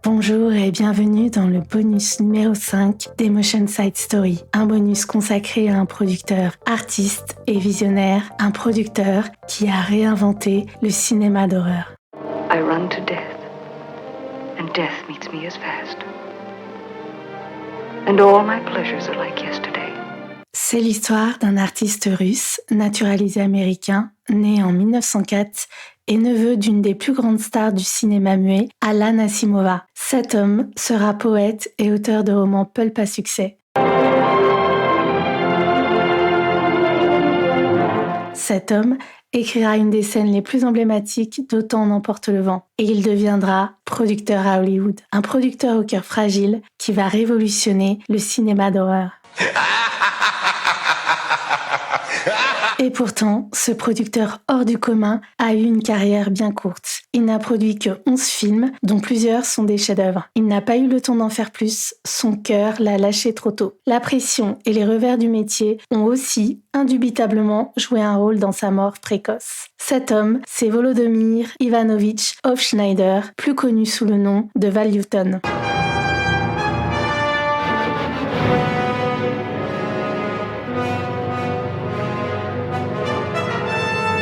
Bonjour et bienvenue dans le bonus numéro 5 d'Emotion Side Story, un bonus consacré à un producteur, artiste et visionnaire, un producteur qui a réinventé le cinéma d'horreur. I run to death, and death meets me as fast. And all my pleasures are like yesterday. C'est l'histoire d'un artiste russe, naturalisé américain, né en 1904 et neveu d'une des plus grandes stars du cinéma muet, Alan Asimova. Cet homme sera poète et auteur de romans pulp à succès. Cet homme écrira une des scènes les plus emblématiques d'Autant n'emporte le vent. Et il deviendra producteur à Hollywood. Un producteur au cœur fragile qui va révolutionner le cinéma d'horreur. Et pourtant, ce producteur hors du commun a eu une carrière bien courte. Il n'a produit que 11 films, dont plusieurs sont des chefs-d'œuvre. Il n'a pas eu le temps d'en faire plus, son cœur l'a lâché trop tôt. La pression et les revers du métier ont aussi, indubitablement, joué un rôle dans sa mort précoce. Cet homme, c'est Volodymyr Ivanovich Hofschneider, plus connu sous le nom de Val Lewton.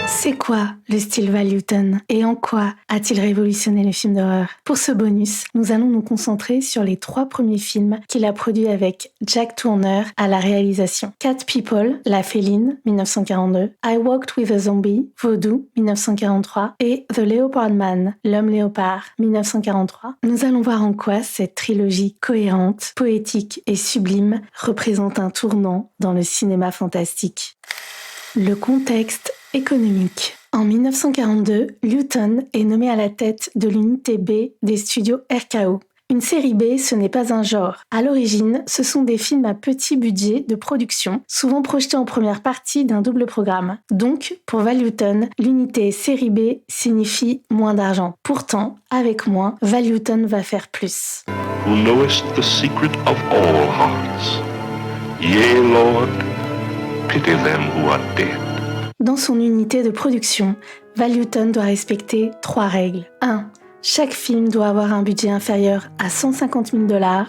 C'est quoi le style Val Lewton et en quoi a-t-il révolutionné le film d'horreur? Pour ce bonus, nous allons nous concentrer sur les 3 premiers films qu'il a produits avec Jack Tourneur à la réalisation. Cat People, La Féline, 1942, I Walked with a Zombie, Vaudou, 1943 et The Leopard Man, L'Homme Léopard, 1943. Nous allons voir en quoi cette trilogie cohérente, poétique et sublime représente un tournant dans le cinéma fantastique. Le contexte économique. En 1942, Lewton est nommé à la tête de l'unité B des studios RKO. Une série B, ce n'est pas un genre. À l'origine, ce sont des films à petit budget de production, souvent projetés en première partie d'un double programme. Donc, pour Val Lewton, l'unité série B signifie moins d'argent. Pourtant, avec moins, Val Lewton va faire plus. Who knowest the secret of all hearts? Yea, Lord, pity them who are dead. Dans son unité de production, Val Lewton doit respecter 3 règles. 1. Chaque film doit avoir un budget inférieur à 150 000 $.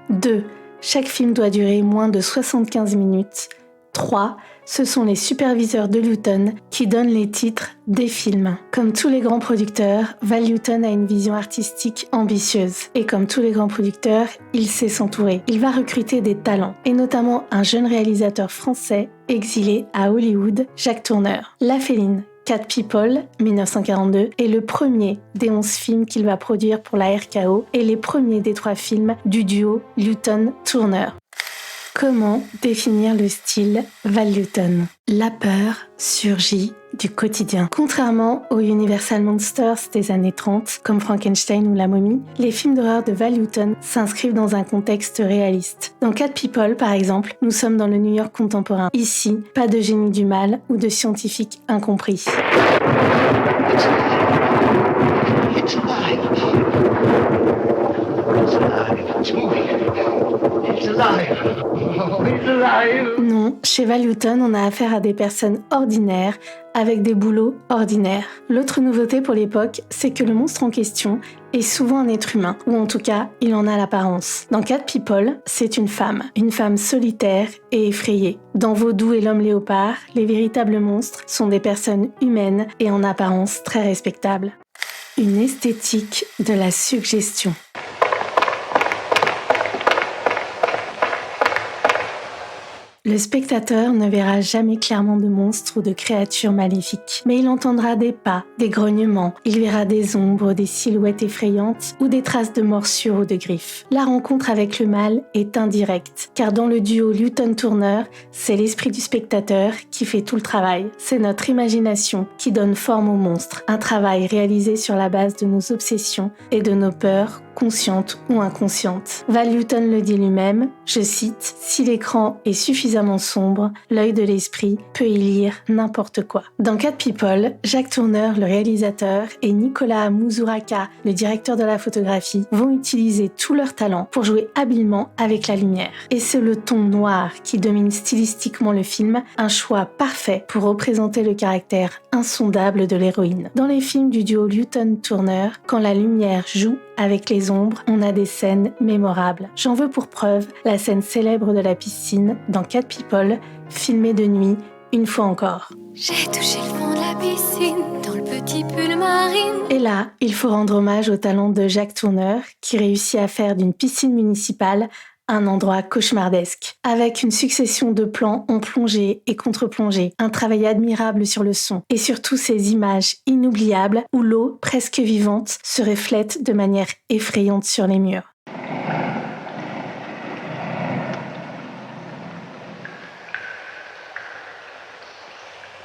2. Chaque film doit durer moins de 75 minutes. 3. Ce sont les superviseurs de Lewton qui donnent les titres des films. Comme tous les grands producteurs, Val Lewton a une vision artistique ambitieuse. Et comme tous les grands producteurs, il sait s'entourer. Il va recruter des talents, et notamment un jeune réalisateur français exilé à Hollywood, Jack Tourneur. La Féline, Cat People, 1942, est le premier des 11 films qu'il va produire pour la RKO et les premiers des 3 films du duo Lewton-Tourneur. Comment définir le style Val Lewton? La peur surgit du quotidien. Contrairement aux Universal Monsters des années 30, comme Frankenstein ou La Momie, les films d'horreur de Val Lewton s'inscrivent dans un contexte réaliste. Dans Cat People, par exemple, nous sommes dans le New York contemporain. Ici, pas de génie du mal ou de scientifiques incompris. It's alive. It's alive. It's moving. It's alive. Oh, it's alive. Non, chez Val Lewton, on a affaire à des personnes ordinaires avec des boulots ordinaires. L'autre nouveauté pour l'époque, c'est que le monstre en question est souvent un être humain, ou en tout cas, il en a l'apparence. Dans Cat People, c'est une femme solitaire et effrayée. Dans Vaudou et L'Homme Léopard, les véritables monstres sont des personnes humaines et en apparence très respectables. Une esthétique de la suggestion. Le spectateur ne verra jamais clairement de monstres ou de créatures maléfiques, mais il entendra des pas, des grognements, il verra des ombres, des silhouettes effrayantes ou des traces de morsures ou de griffes. La rencontre avec le mal est indirecte, car dans le duo Lewton-Tourneur, c'est l'esprit du spectateur qui fait tout le travail. C'est notre imagination qui donne forme aux monstres, un travail réalisé sur la base de nos obsessions et de nos peurs, conscientes ou inconscientes. Val Lewton le dit lui-même, je cite, « Si l'écran est suffisamment sombre, l'œil de l'esprit peut y lire n'importe quoi ». Dans Cat People, Jack Tourneur, le réalisateur, et Nicolas Mouzouraka, le directeur de la photographie, vont utiliser tout leur talent pour jouer habilement avec la lumière. Et c'est le ton noir qui domine stylistiquement le film, un choix parfait pour représenter le caractère insondable de l'héroïne. Dans les films du duo Lewton-Tourneur, quand la lumière joue avec les ombres, on a des scènes mémorables. J'en veux pour preuve la scène célèbre de la piscine dans Cat People, filmée de nuit, une fois encore. J'ai touché le fond de la piscine dans le petit pull marine. Et là, il faut rendre hommage au talent de Jacques Tourneur, qui réussit à faire d'une piscine municipale un endroit cauchemardesque, avec une succession de plans en plongée et contre-plongée, un travail admirable sur le son, et surtout ces images inoubliables où l'eau, presque vivante, se reflète de manière effrayante sur les murs.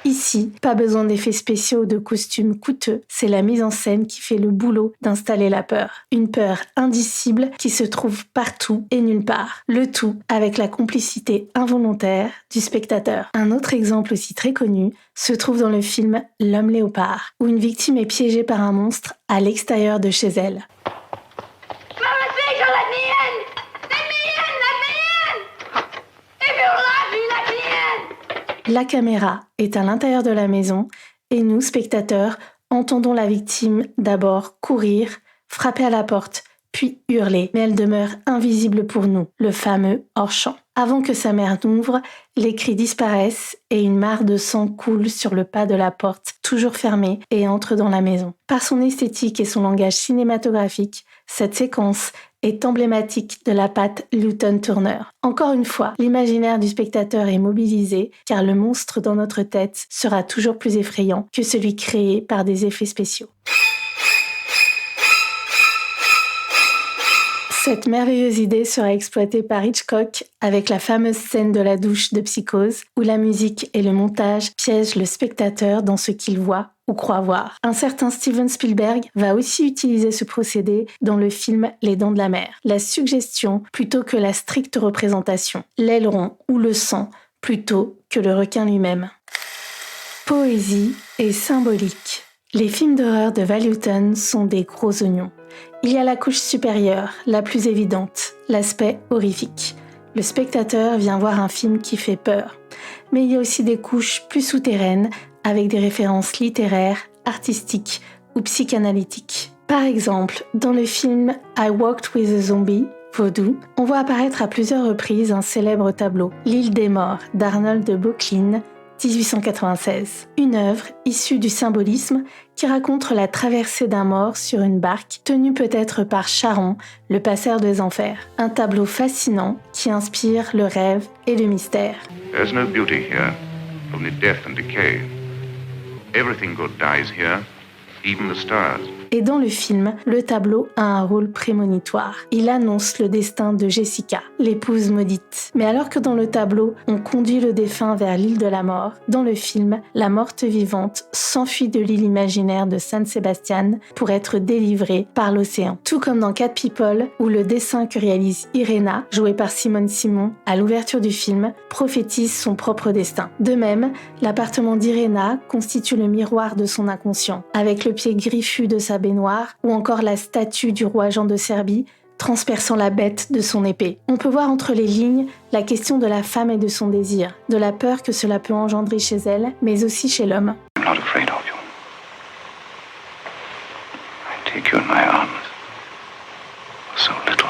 Ici, pas besoin d'effets spéciaux ou de costumes coûteux, c'est la mise en scène qui fait le boulot d'installer la peur. Une peur indicible qui se trouve partout et nulle part. Le tout avec la complicité involontaire du spectateur. Un autre exemple aussi très connu se trouve dans le film L'homme léopard, où une victime est piégée par un monstre à l'extérieur de chez elle. La caméra est à l'intérieur de la maison et nous, spectateurs, entendons la victime d'abord courir, frapper à la porte, puis hurler. Mais elle demeure invisible pour nous, le fameux hors-champ. Avant que sa mère n'ouvre, les cris disparaissent et une mare de sang coule sur le pas de la porte, toujours fermée, et entre dans la maison. Par son esthétique et son langage cinématographique, cette séquence est emblématique de la patte Lawton Turner. Encore une fois, l'imaginaire du spectateur est mobilisé car le monstre dans notre tête sera toujours plus effrayant que celui créé par des effets spéciaux. Cette merveilleuse idée sera exploitée par Hitchcock avec la fameuse scène de la douche de Psychose où la musique et le montage piègent le spectateur dans ce qu'il voit ou croit voir. Un certain Steven Spielberg va aussi utiliser ce procédé dans le film Les Dents de la Mer. La suggestion plutôt que la stricte représentation. L'aileron ou le sang plutôt que le requin lui-même. Poésie et symbolique. Les films d'horreur de Val Lawton sont des gros oignons. Il y a la couche supérieure, la plus évidente, l'aspect horrifique. Le spectateur vient voir un film qui fait peur. Mais il y a aussi des couches plus souterraines avec des références littéraires, artistiques ou psychanalytiques. Par exemple, dans le film I Walked with a Zombie, Vaudou, on voit apparaître à plusieurs reprises un célèbre tableau, L'île des morts d'Arnold de Böcklin, 1896. Une œuvre issue du symbolisme qui raconte la traversée d'un mort sur une barque tenue peut-être par Charon, le passeur des enfers. Un tableau fascinant qui inspire le rêve et le mystère. There's no beauty here, only death and decay. Everything good dies here, even the stars. Et dans le film, le tableau a un rôle prémonitoire. Il annonce le destin de Jessica, l'épouse maudite. Mais alors que dans le tableau, on conduit le défunt vers l'île de la mort, dans le film, la morte vivante s'enfuit de l'île imaginaire de San Sebastian pour être délivrée par l'océan. Tout comme dans Cat People, où le dessin que réalise Irena, jouée par Simone Simon, à l'ouverture du film, prophétise son propre destin. De même, l'appartement d'Irena constitue le miroir de son inconscient, avec le pied griffu de sa baignoire ou encore la statue du roi Jean de Serbie transperçant la bête de son épée. On peut voir entre les lignes la question de la femme et de son désir, de la peur que cela peut engendrer chez elle, mais aussi chez l'homme. I'm not afraid of you. I take you in my arms. So little,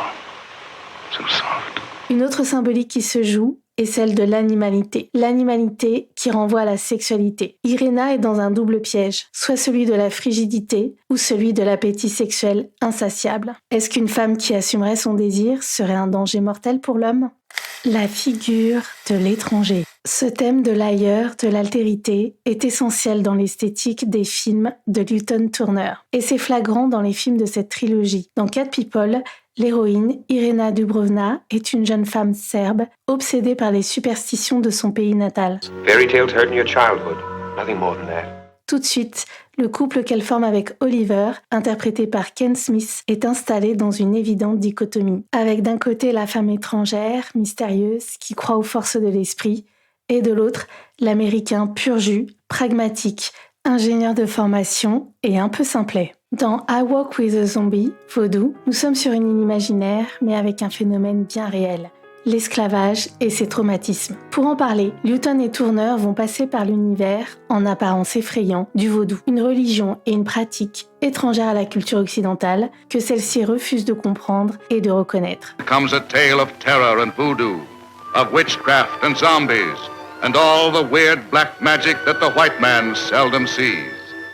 so soft. Une autre symbolique qui se joue est celle de l'animalité. L'animalité qui renvoie à la sexualité. Irena est dans un double piège, soit celui de la frigidité ou celui de l'appétit sexuel insatiable. Est-ce qu'une femme qui assumerait son désir serait un danger mortel pour l'homme ? La figure de l'étranger. Ce thème de l'ailleurs, de l'altérité, est essentiel dans l'esthétique des films de Lawton Turner. Et c'est flagrant dans les films de cette trilogie. Dans Cat People, l'héroïne, Irena Dubrovna, est une jeune femme serbe, obsédée par les superstitions de son pays natal. Fairy tales hurt in your childhood. Nothing more than that. Tout de suite, le couple qu'elle forme avec Oliver, interprété par Ken Smith, est installé dans une évidente dichotomie. Avec d'un côté la femme étrangère, mystérieuse, qui croit aux forces de l'esprit, et de l'autre, l'américain pur jus, pragmatique, ingénieur de formation et un peu simplet. Dans I Walk with a Zombie, Vaudou, nous sommes sur une île imaginaire, mais avec un phénomène bien réel, l'esclavage et ses traumatismes. Pour en parler, Newton et Turner vont passer par l'univers, en apparence effrayant, du vaudou, une religion et une pratique étrangère à la culture occidentale que celle-ci refuse de comprendre et de reconnaître. Comes a tale of terror and voodoo, of witchcraft and zombies, and all the weird black magic that the white man seldom sees.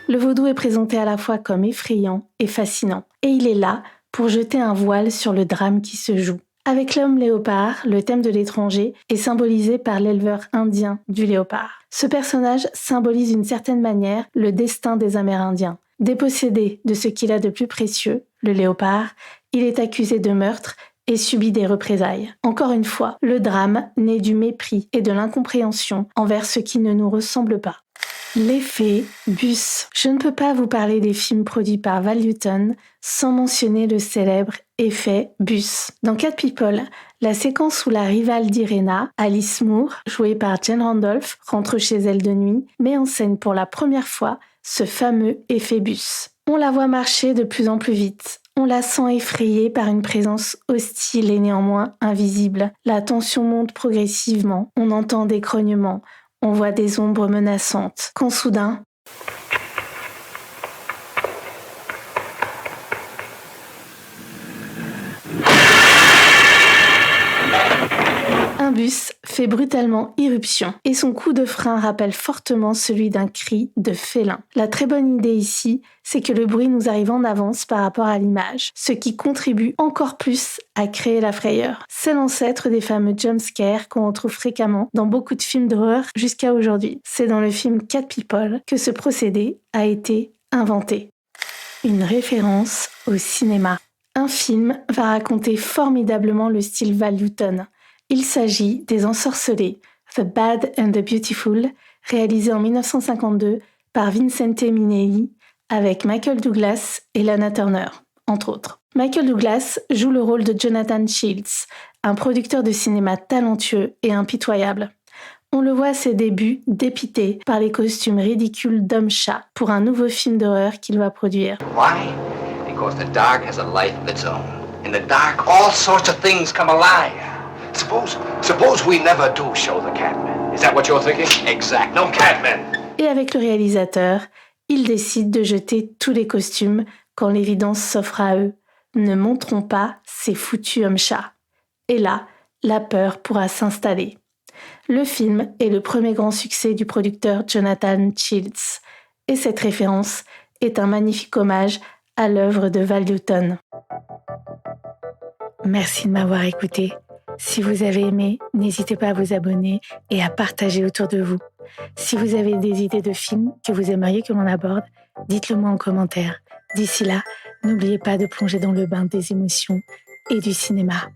Le vaudou est présenté à la fois comme effrayant et fascinant, et il est là pour jeter un voile sur le drame qui se joue. Avec l'homme léopard, le thème de l'étranger est symbolisé par l'éleveur indien du léopard. Ce personnage symbolise d'une certaine manière le destin des Amérindiens. Dépossédé de ce qu'il a de plus précieux, le léopard, il est accusé de meurtre et subit des représailles. Encore une fois, le drame naît du mépris et de l'incompréhension envers ce qui ne nous ressemble pas. L'effet Bus. Je ne peux pas vous parler des films produits par Val Lewton sans mentionner le célèbre effet Bus. Dans Cat People, la séquence où la rivale d'Irena, Alice Moore, jouée par Jane Randolph, rentre chez elle de nuit, met en scène pour la première fois ce fameux effet Bus. On la voit marcher de plus en plus vite. On la sent effrayée par une présence hostile et néanmoins invisible. La tension monte progressivement. On entend des grognements. On voit des ombres menaçantes. Quand soudain, un bus fait brutalement irruption et son coup de frein rappelle fortement celui d'un cri de félin. La très bonne idée ici, c'est que le bruit nous arrive en avance par rapport à l'image, ce qui contribue encore plus à créer la frayeur. C'est l'ancêtre des fameux jumpscares qu'on retrouve fréquemment dans beaucoup de films d'horreur jusqu'à aujourd'hui. C'est dans le film Cat People que ce procédé a été inventé. Une référence au cinéma. Un film va raconter formidablement le style Val Lewton. Il s'agit des Ensorcelés, The Bad and the Beautiful, réalisé en 1952 par Vincente Minnelli, avec Michael Douglas et Lana Turner, entre autres. Michael Douglas joue le rôle de Jonathan Shields, un producteur de cinéma talentueux et impitoyable. On le voit à ses débuts dépité par les costumes ridicules d'homme-chat pour un nouveau film d'horreur qu'il va produire. Why? Because the dark has a life of its own. In the dark, all sorts of things come alive. Suppose we never do show the Catman. Is that what you're thinking? Exact. No Catman. Et avec le réalisateur, il décide de jeter tous les costumes quand l'évidence s'offre à eux. Ne montrons pas ces foutus hommes-chats. Et là, la peur pourra s'installer. Le film est le premier grand succès du producteur Jonathan Shields. Et cette référence est un magnifique hommage à l'œuvre de Val Lewton. Merci de m'avoir écouté. Si vous avez aimé, n'hésitez pas à vous abonner et à partager autour de vous. Si vous avez des idées de films que vous aimeriez que l'on aborde, dites-le moi en commentaire. D'ici là, n'oubliez pas de plonger dans le bain des émotions et du cinéma.